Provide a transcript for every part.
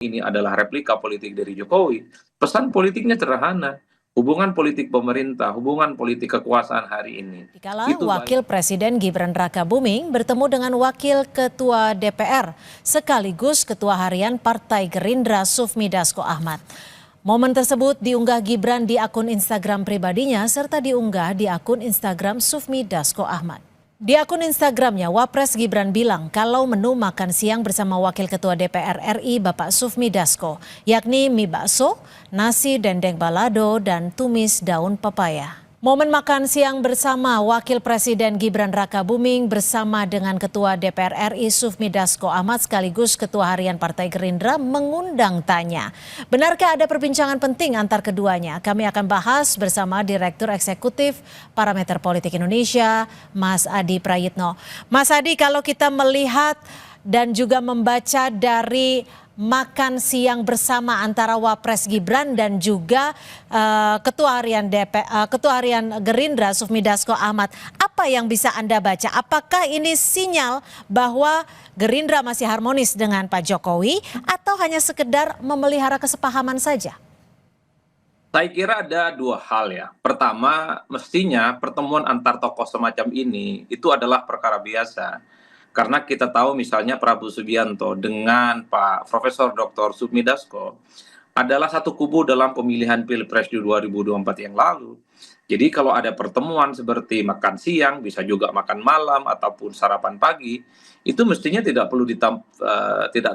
ini adalah replika politik dari Jokowi, pesan politiknya sederhana. Hubungan politik pemerintah, hubungan politik kekuasaan hari ini, Dikala itu baik. Wakil Presiden Gibran Rakabuming bertemu dengan Wakil Ketua DPR sekaligus Ketua Harian Partai Gerindra Sufmi Dasko Ahmad. Momen tersebut diunggah Gibran di akun Instagram pribadinya serta diunggah di akun Instagram Sufmi Dasko Ahmad. Di akun Instagramnya, Wapres Gibran bilang kalau menu makan siang bersama Wakil Ketua DPR RI Bapak Sufmi Dasko, yakni mie bakso, nasi dendeng balado, dan tumis daun pepaya. Momen makan siang bersama Wakil Presiden Gibran Rakabuming bersama dengan Ketua DPR RI Sufmi Dasko Ahmad sekaligus Ketua Harian Partai Gerindra mengundang tanya. Benarkah ada perbincangan penting antar keduanya? Kami akan bahas bersama Direktur Eksekutif Parameter Politik Indonesia, Mas Adi Prayitno. Mas Adi, kalau kita melihat dan juga membaca dari makan siang bersama antara Wapres Gibran dan juga Ketua Harian Gerindra Sufmi Dasko Ahmad, apa yang bisa Anda baca? Apakah ini sinyal bahwa Gerindra masih harmonis dengan Pak Jokowi atau hanya sekedar memelihara kesepahaman saja? Saya kira ada dua hal ya. Pertama, mestinya pertemuan antar tokoh semacam ini itu adalah perkara biasa. Karena kita tahu misalnya Prabowo Subianto dengan Pak Profesor Dr. Sufmi Dasko adalah satu kubu dalam pemilihan Pilpres di 2024 yang lalu. Jadi kalau ada pertemuan seperti makan siang, bisa juga makan malam ataupun sarapan pagi, itu mestinya tidak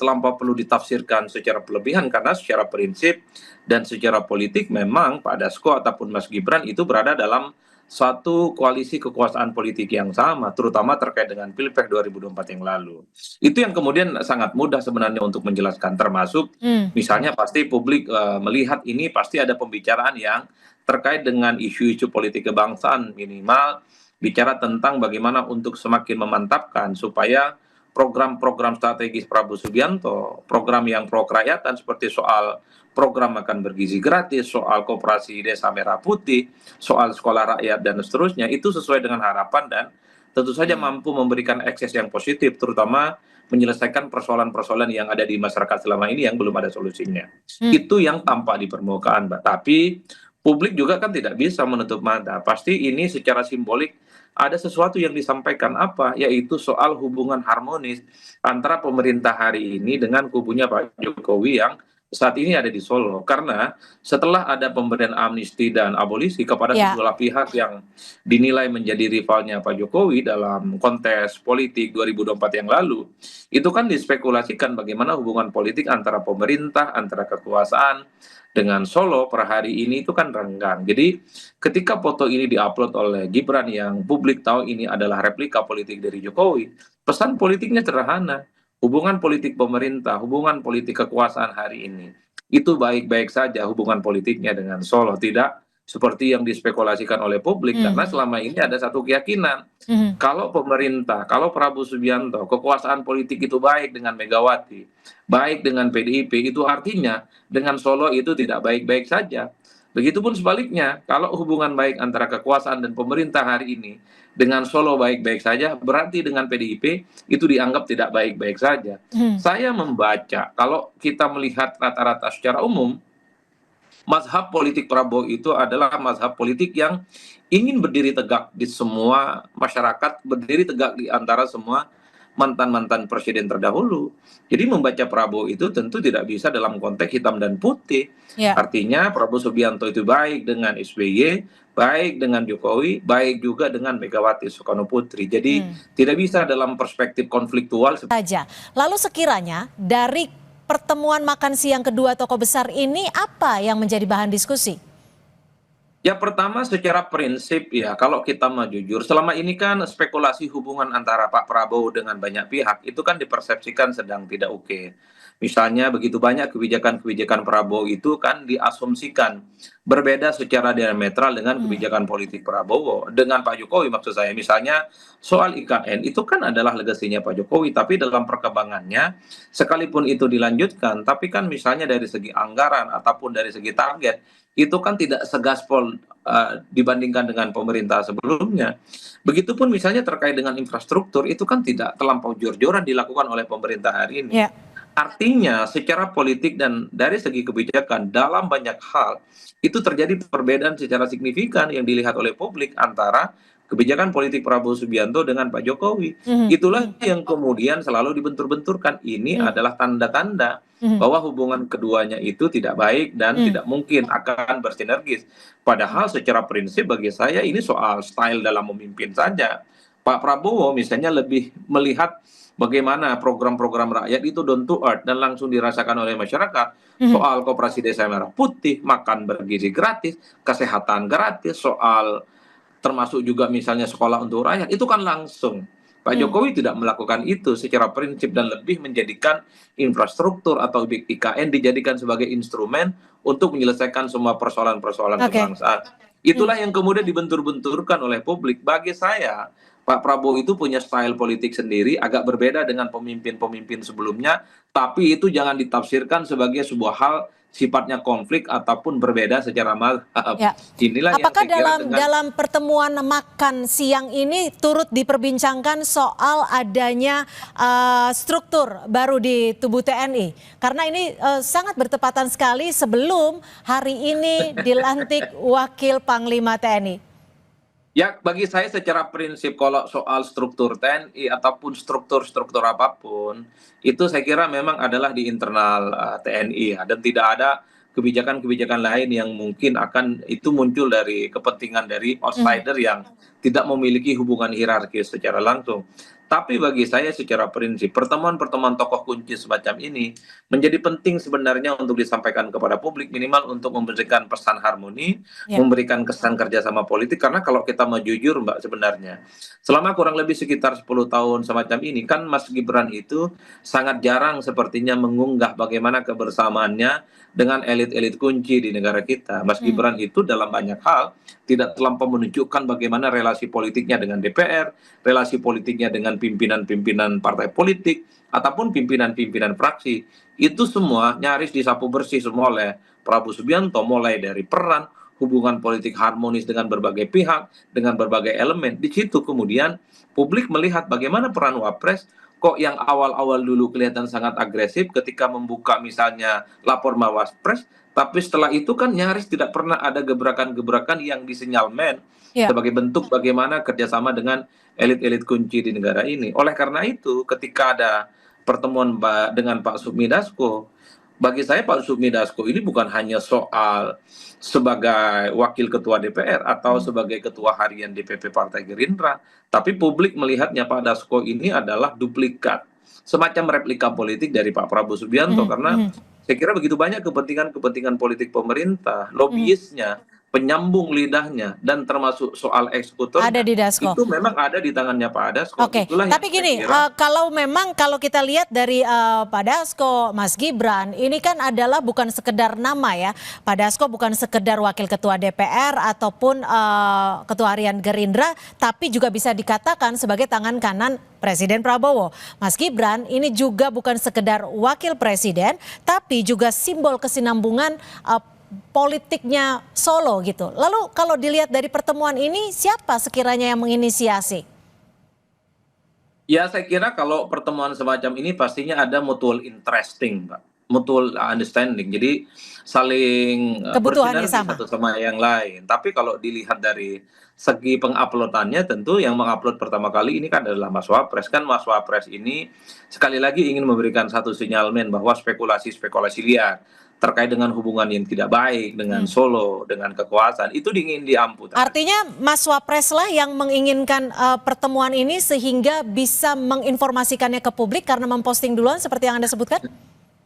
terlampau perlu ditafsirkan secara berlebihan karena secara prinsip dan secara politik memang Pak Dasko ataupun Mas Gibran itu berada dalam suatu koalisi kekuasaan politik yang sama, terutama terkait dengan Pilpres 2024 yang lalu. Itu yang kemudian sangat mudah sebenarnya untuk menjelaskan, termasuk misalnya pasti publik melihat ini pasti ada pembicaraan yang terkait dengan isu-isu politik kebangsaan, minimal bicara tentang bagaimana untuk semakin memantapkan supaya program-program strategis Prabowo Subianto, program yang pro kerakyatan seperti soal program makan bergizi gratis, soal koperasi desa merah putih, soal sekolah rakyat dan seterusnya, itu sesuai dengan harapan dan tentu saja mampu memberikan akses yang positif, terutama menyelesaikan persoalan-persoalan yang ada di masyarakat selama ini yang belum ada solusinya. Itu yang tampak di permukaan, Mbak. Tapi publik juga kan tidak bisa menutup mata. Pasti ini secara simbolik ada sesuatu yang disampaikan apa, yaitu soal hubungan harmonis antara pemerintah hari ini dengan kubunya Pak Jokowi yang saat ini ada di Solo. Karena setelah ada pemberian amnesti dan abolisi kepada sejumlah pihak yang dinilai menjadi rivalnya Pak Jokowi dalam kontes politik 2024 yang lalu, itu kan dispekulasikan bagaimana hubungan politik antara pemerintah, antara kekuasaan dengan Solo per hari ini itu kan renggang. Jadi ketika foto ini diupload oleh Gibran yang publik tahu ini adalah replika politik dari Jokowi, pesan politiknya sederhana. Hubungan politik pemerintah, hubungan politik kekuasaan hari ini, itu baik-baik saja hubungan politiknya dengan Solo. Tidak seperti yang dispekulasikan oleh publik, karena selama ini ada satu keyakinan. Kalau pemerintah, kalau Prabowo Subianto, kekuasaan politik itu baik dengan Megawati, baik dengan PDIP, itu artinya dengan Solo itu tidak baik-baik saja. Begitupun sebaliknya, kalau hubungan baik antara kekuasaan dan pemerintah hari ini dengan Solo baik-baik saja, berarti dengan PDIP itu dianggap tidak baik-baik saja. Saya membaca, kalau kita melihat rata-rata secara umum, mazhab politik Prabowo itu adalah mazhab politik yang ingin berdiri tegak di semua masyarakat, berdiri tegak di antara semua mantan-mantan presiden terdahulu. Jadi membaca Prabowo itu tentu tidak bisa dalam konteks hitam dan putih. Artinya Prabowo Subianto itu baik dengan SBY, baik dengan Jokowi, baik juga dengan Megawati Soekarno Putri. Jadi tidak bisa dalam perspektif konfliktual saja. Lalu sekiranya dari pertemuan makan siang kedua tokoh besar ini apa yang menjadi bahan diskusi? Ya pertama secara prinsip ya, kalau kita mau jujur, selama ini kan spekulasi hubungan antara Pak Prabowo dengan banyak pihak itu kan dipersepsikan sedang tidak oke. Misalnya begitu banyak kebijakan-kebijakan Prabowo itu kan diasumsikan berbeda secara diametral dengan kebijakan politik Prabowo dengan Pak Jokowi, maksud saya. Misalnya soal IKN itu kan adalah legasinya Pak Jokowi, tapi dalam perkembangannya sekalipun itu dilanjutkan, tapi kan misalnya dari segi anggaran ataupun dari segi target itu kan tidak segaspol dibandingkan dengan pemerintah sebelumnya. Begitupun misalnya terkait dengan infrastruktur, itu kan tidak terlampau jor-joran dilakukan oleh pemerintah hari ini. Artinya secara politik dan dari segi kebijakan dalam banyak hal itu terjadi perbedaan secara signifikan yang dilihat oleh publik antara kebijakan politik Prabowo Subianto dengan Pak Jokowi. Mhm, Itulah yang kemudian selalu dibentur-benturkan. Ini mhm, adalah tanda-tanda mhm, bahwa hubungan keduanya itu tidak baik dan mhm, tidak mungkin akan bersinergis. Padahal secara prinsip bagi saya ini soal style dalam memimpin saja. Pak Prabowo misalnya lebih melihat bagaimana program-program rakyat itu down to earth dan langsung dirasakan oleh masyarakat. mhm. Soal koperasi desa merah putih, makan bergizi gratis, kesehatan gratis, soal termasuk juga misalnya sekolah untuk rakyat, itu kan langsung. Pak Mhm. Jokowi tidak melakukan itu secara prinsip dan lebih menjadikan infrastruktur atau IKN dijadikan sebagai instrumen untuk menyelesaikan semua persoalan-persoalan Oke. kebangsaan. Mhm. Itulah yang kemudian dibentur-benturkan oleh publik. Bagi saya, Pak Prabowo itu punya style politik sendiri, agak berbeda dengan pemimpin-pemimpin sebelumnya, tapi itu jangan ditafsirkan sebagai sebuah hal sifatnya konflik ataupun berbeda secara mazhab. Ya. Inilah yang Apakah saya kira dalam dengan dalam pertemuan makan siang ini turut diperbincangkan soal adanya struktur baru di tubuh TNI? Karena ini sangat bertepatan sekali sebelum hari ini dilantik Wakil Panglima TNI. ya, bagi saya secara prinsip kalau soal struktur TNI ataupun struktur-struktur apapun, itu saya kira memang adalah di internal TNI ya, dan tidak ada kebijakan-kebijakan lain yang mungkin akan itu muncul dari kepentingan dari Mhm. outsider yang tidak memiliki hubungan hierarkis secara langsung. Tapi bagi saya secara prinsip, pertemuan-pertemuan tokoh kunci semacam ini menjadi penting sebenarnya untuk disampaikan kepada publik, minimal untuk memberikan pesan harmoni, Ya. memberikan kesan kerjasama politik. Karena kalau kita mau jujur Mbak, sebenarnya selama kurang lebih sekitar 10 tahun semacam ini kan Mas Gibran itu sangat jarang sepertinya mengunggah bagaimana kebersamaannya dengan elit-elit kunci di negara kita. Mas Mhm. Gibran itu dalam banyak hal tidak terlampau menunjukkan bagaimana relasi politiknya dengan DPR, relasi politiknya dengan pimpinan-pimpinan partai politik ataupun pimpinan-pimpinan fraksi. Itu semua nyaris disapu bersih semua oleh Prabowo Subianto, mulai dari peran, hubungan politik harmonis dengan berbagai pihak, dengan berbagai elemen. Di situ kemudian publik melihat bagaimana peran Wapres kok yang awal-awal dulu kelihatan sangat agresif ketika membuka misalnya lapor Mawapres, tapi setelah itu kan nyaris tidak pernah ada gebrakan-gebrakan yang disinyalmen Ya. sebagai bentuk bagaimana kerjasama dengan elit-elit kunci di negara ini. Oleh karena itu, ketika ada pertemuan dengan Pak Sufmi Dasko, bagi saya Pak Sufmi Dasko ini bukan hanya soal sebagai wakil ketua DPR atau Mhm. sebagai ketua harian DPP Partai Gerindra, tapi publik melihatnya Pak Dasko ini adalah duplikat, semacam replika politik dari Pak Prabowo Subianto, Mhm. karena Mhm. saya kira begitu banyak kepentingan-kepentingan politik pemerintah, Mhm. lobiisnya, penyambung lidahnya, dan termasuk soal Ada eksekutornya, di Dasko. itu memang ada di tangannya Pak Dasko. Oke, Itulah yang tapi saya gini, kira. kalau memang kalau kita lihat dari Pak Dasko, Mas Gibran, ini kan adalah bukan sekedar nama ya. Pak Dasko bukan sekedar wakil ketua DPR ataupun ketua harian Gerindra, tapi juga bisa dikatakan sebagai tangan kanan Presiden Prabowo. Mas Gibran ini juga bukan sekedar wakil presiden, tapi juga simbol kesinambungan politiknya Solo gitu. Lalu kalau dilihat dari pertemuan ini, siapa sekiranya yang menginisiasi? Ya, saya kira kalau pertemuan semacam ini pastinya ada mutual interesting, Mbak. Mutual understanding. Jadi saling Kebutuhannya bersinergi sama. satu sama yang lain. Tapi kalau dilihat dari segi penguploadannya, tentu yang mengupload pertama kali ini kan adalah Mas Wapres. Kan Mas Wapres ini sekali lagi ingin memberikan satu sinyalmen bahwa spekulasi-spekulasi liar terkait dengan hubungan yang tidak baik dengan Hmm. Solo, dengan kekuasaan, itu ingin diamputasi. Artinya Mas Wapres lah yang menginginkan pertemuan ini sehingga bisa menginformasikannya ke publik karena memposting duluan seperti yang Anda sebutkan?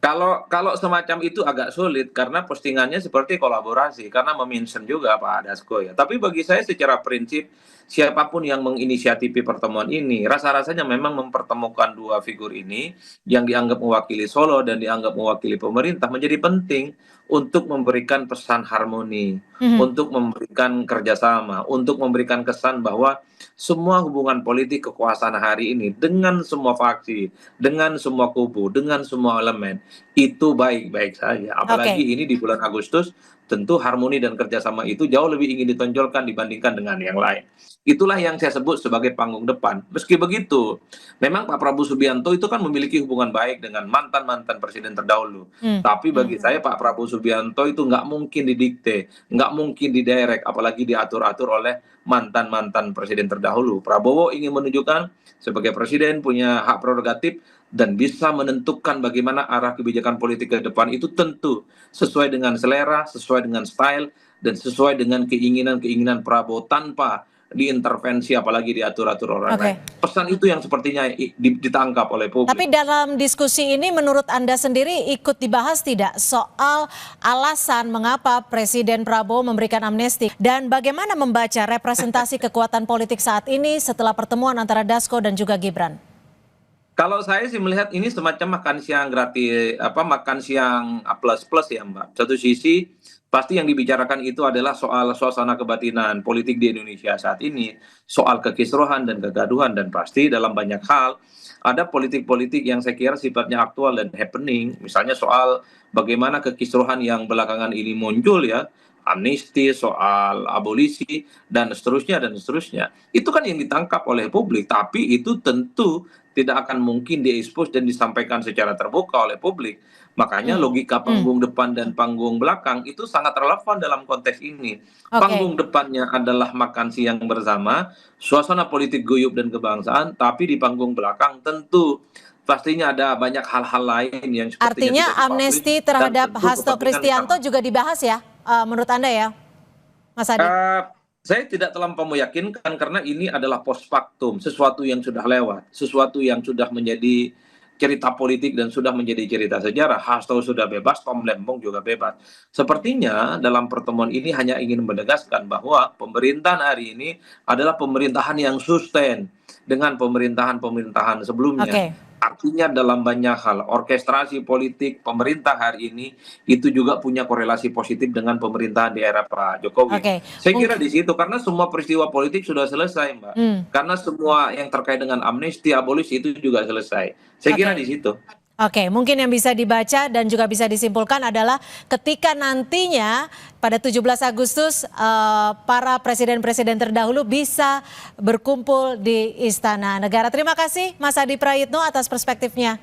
Kalau semacam itu agak sulit karena postingannya seperti kolaborasi, karena memention juga Pak Dasko ya. Tapi bagi saya secara prinsip, siapapun yang menginisiatifi pertemuan ini, rasa-rasanya memang mempertemukan dua figur ini yang dianggap mewakili Solo dan dianggap mewakili pemerintah menjadi penting untuk memberikan pesan harmoni, Mhm. untuk memberikan kerjasama, untuk memberikan kesan bahwa semua hubungan politik kekuasaan hari ini dengan semua faksi, dengan semua kubu, dengan semua elemen itu baik-baik saja. Oke. Apalagi ini di bulan Agustus, tentu harmoni dan kerjasama itu jauh lebih ingin ditonjolkan dibandingkan dengan yang lain. Itulah yang saya sebut sebagai panggung depan. Meski begitu, memang Pak Prabowo Subianto itu kan memiliki hubungan baik dengan mantan-mantan presiden terdahulu. Hmm. Tapi bagi saya Pak Prabowo Subianto itu nggak mungkin didikte, nggak mungkin didirect, apalagi diatur-atur oleh mantan-mantan presiden terdahulu. Prabowo ingin menunjukkan sebagai presiden punya hak prerogatif dan bisa menentukan bagaimana arah kebijakan politik ke depan itu tentu sesuai dengan selera, sesuai dengan style, dan sesuai dengan keinginan-keinginan Prabowo tanpa diintervensi apalagi diatur-atur orang lain. Oke. Pesan itu yang sepertinya ditangkap oleh Tapi publik. dalam diskusi ini menurut Anda sendiri ikut dibahas tidak soal alasan mengapa Presiden Prabowo memberikan amnesti dan bagaimana membaca representasi kekuatan politik saat ini setelah pertemuan antara Dasko dan juga Gibran? Kalau saya sih melihat ini semacam makan siang gratis, makan siang plus-plus ya Mbak. Satu sisi pasti yang dibicarakan itu adalah soal suasana kebatinan politik di Indonesia saat ini, soal kekisruhan dan kegaduhan dan pasti dalam banyak hal ada politik-politik yang saya kira sifatnya aktual dan happening, misalnya soal bagaimana kekisruhan yang belakangan ini muncul ya, amnesti, soal abolisi dan seterusnya dan seterusnya. Itu kan yang ditangkap oleh publik, tapi itu tentu tidak akan mungkin diekspos dan disampaikan secara terbuka oleh publik. Makanya Hmm. logika panggung depan dan panggung belakang itu sangat relevan dalam konteks ini. Oke. Panggung depannya adalah makan siang bersama, suasana politik guyup dan kebangsaan, tapi di panggung belakang tentu pastinya ada banyak hal-hal lain yang sepertinya Artinya tidak dipublish amnesti dan terhadap tentu Hasto kepentingan Kristianto sama. juga dibahas ya, menurut Anda ya, Mas Adi? Saya tidak terlampau meyakinkan karena ini adalah post factum, sesuatu yang sudah lewat, sesuatu yang sudah menjadi cerita politik dan sudah menjadi cerita sejarah. Hasto sudah bebas, Tom Lembong juga bebas. Sepertinya dalam pertemuan ini hanya ingin menegaskan bahwa pemerintahan hari ini adalah pemerintahan yang sustain dengan pemerintahan-pemerintahan sebelumnya. Oke. Artinya dalam banyak hal, orkestrasi politik pemerintah hari ini itu juga punya korelasi positif dengan pemerintahan di era Pak Jokowi. Oke. Saya kira Mungkin. di situ karena semua peristiwa politik sudah selesai, Mbak. Hmm. Karena semua yang terkait dengan amnesti, abolisi itu juga selesai. Saya kira di Oke. situ. Oke, mungkin yang bisa dibaca dan juga bisa disimpulkan adalah ketika nantinya pada 17 Agustus para presiden-presiden terdahulu bisa berkumpul di Istana Negara. Terima kasih Mas Adi Prayitno atas perspektifnya.